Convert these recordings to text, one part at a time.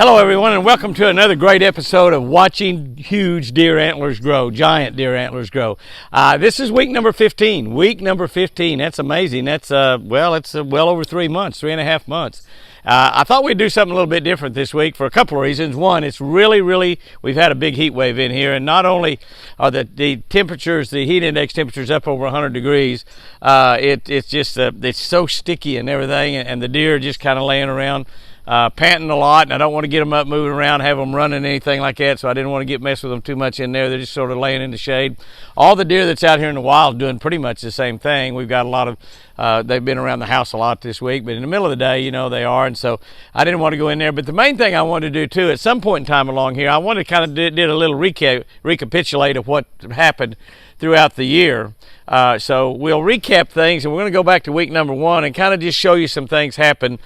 Hello everyone, and welcome to another great episode of watching huge deer antlers grow, giant deer antlers grow. This is week number 15. Week number 15, that's amazing. That's it's well over 3 months, 3.5 months. I thought we'd do something a little bit different this week for a couple of reasons. One, it's really, we've had a big heat wave in here, and not only are the temperatures, the heat index temperatures up over 100 degrees, it's just, it's so sticky and everything, and the deer are just kind of laying around panting a lot, and I don't want to get them up moving around, have them running, anything like that, so I didn't want to mess with them too much in there. They're just sort of laying in the shade. All the deer that's out here in the wild doing pretty much the same thing. We've got a lot of, they've been around the house a lot this week, but in the middle of the day, you know, they are, and so I didn't want to go in there. But the main thing I wanted to do too, at some point in time along here, I wanted to kind of did a little recapitulate of what happened throughout the year. So we'll recap things, and we're going to go back to week number 1 and kind of just show you some things happen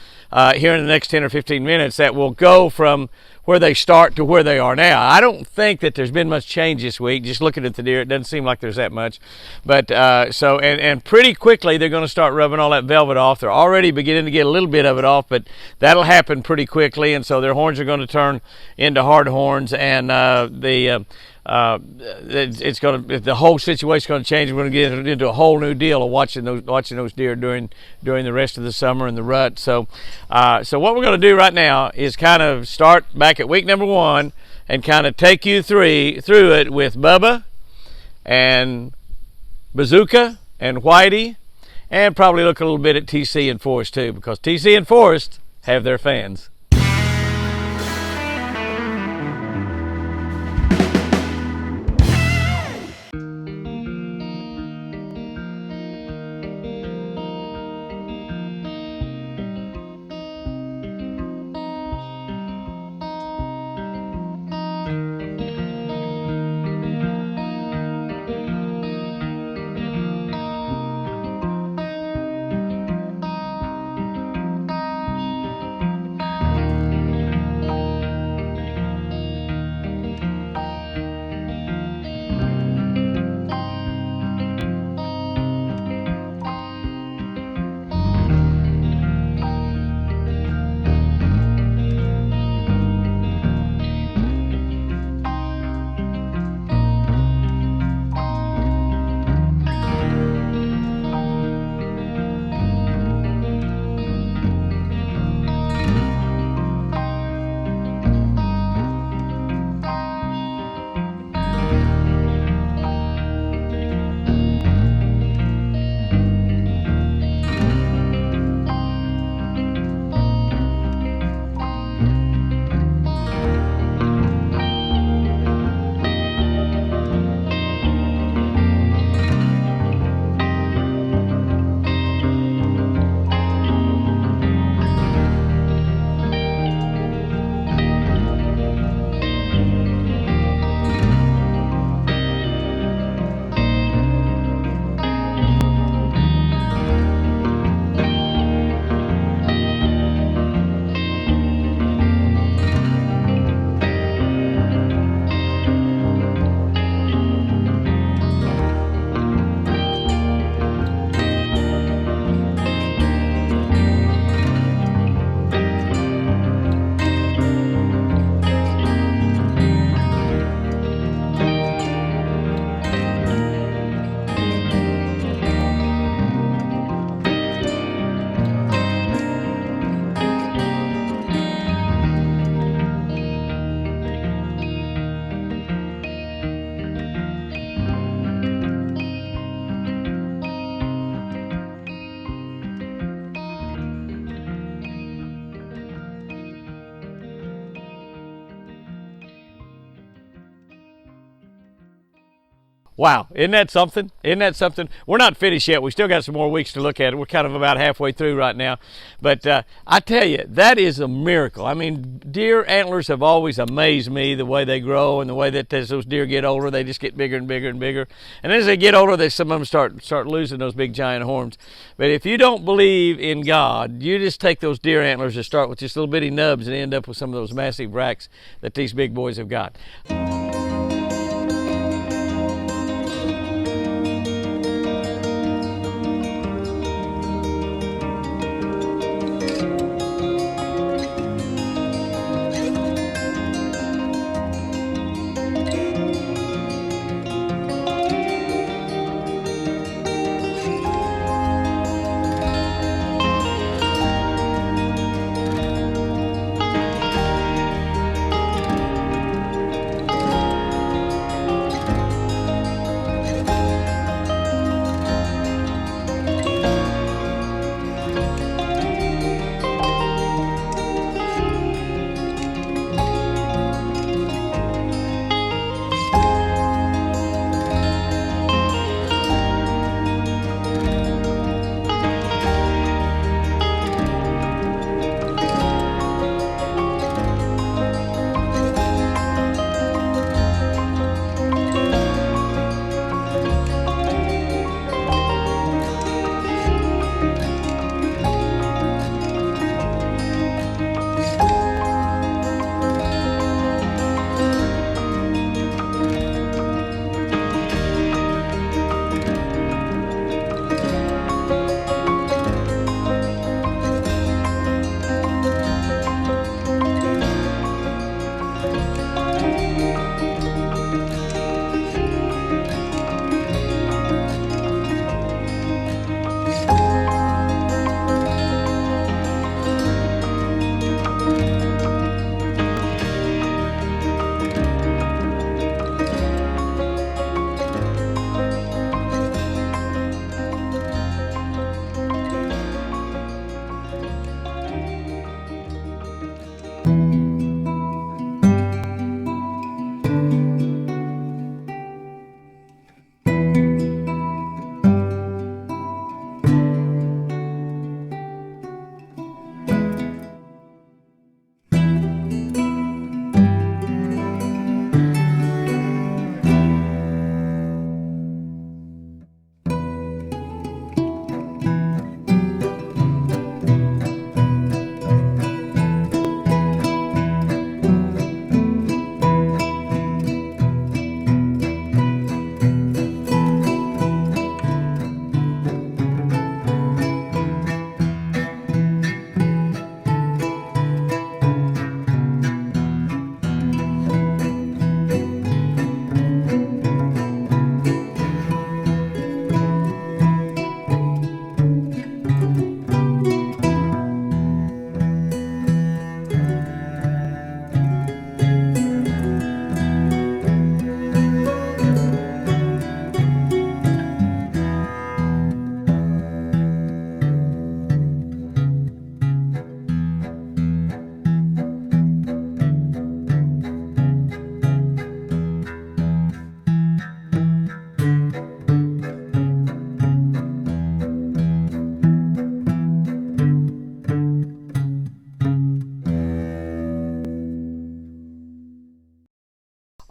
here in the next 10 or 15 minutes that will go from where they start to where they are now. I don't think that there's been much change this week. Just looking at the deer, it doesn't seem like there's that much. But and pretty quickly they're going to start rubbing all that velvet off. They're already beginning to get a little bit of it off, but that'll happen pretty quickly, and so their horns are going to turn into hard horns, and it's going to, the whole situation is going to change. We're going to get into a whole new deal of watching those deer during the rest of the summer and the rut. So what we're going to do right now is kind of start back at week number 1 and kind of take you through it with Bubba and Bazooka and Whitey, and probably look a little bit at TC and Forrest too, because TC and Forrest have their fans. Wow, isn't that something? Isn't that something? We're not finished yet. We still got some more weeks to look at it. We're kind of about halfway through right now. But I tell you, that is a miracle. I mean, deer antlers have always amazed me, the way they grow and the way that as those deer get older, they just get bigger and bigger and bigger. And as they get older, some of them start losing those big giant horns. But if you don't believe in God, you just take those deer antlers and start with just little bitty nubs and end up with some of those massive racks that these big boys have got.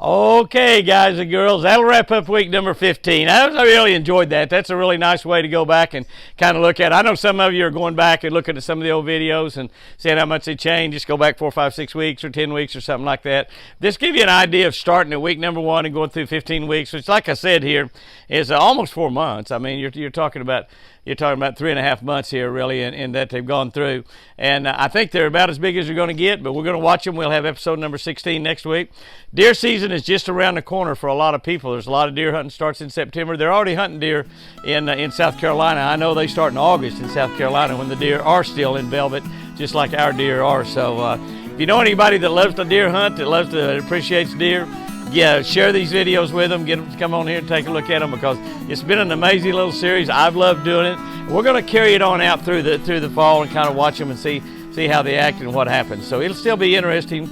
Okay, guys and girls, that'll wrap up week number 15. I really enjoyed that. That's a really nice way to go back and kind of look at it. I know some of you are going back and looking at some of the old videos and seeing how much they changed. Just go back 4, 5, 6 weeks or 10 weeks or something like that. This give you an idea of starting at week number 1 and going through 15 weeks, which, like I said here, is almost 4 months. I mean, you're talking about 3.5 months here, really, in that they've gone through. And I think they're about as big as you're going to get, but we're going to watch them. We'll have episode number 16 next week. Deer season is just around the corner for a lot of people. There's a lot of deer hunting starts in September. They're already hunting deer in South Carolina. I know they start in August in South Carolina when the deer are still in velvet, just like our deer are. So if you know anybody that loves to deer hunt, that appreciates deer, yeah, share these videos with them. Get them to come on here and take a look at them, because it's been an amazing little series. I've loved doing it. We're going to carry it on out through the fall and kind of watch them and see how they act and what happens. So it'll still be interesting,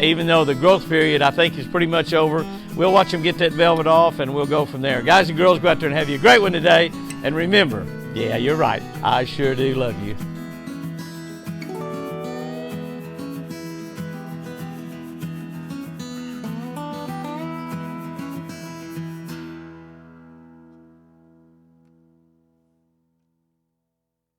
even though the growth period, I think, is pretty much over. We'll watch them get that velvet off, and we'll go from there. Guys and girls, go out there and have you a great one today. And remember, yeah, you're right, I sure do love you.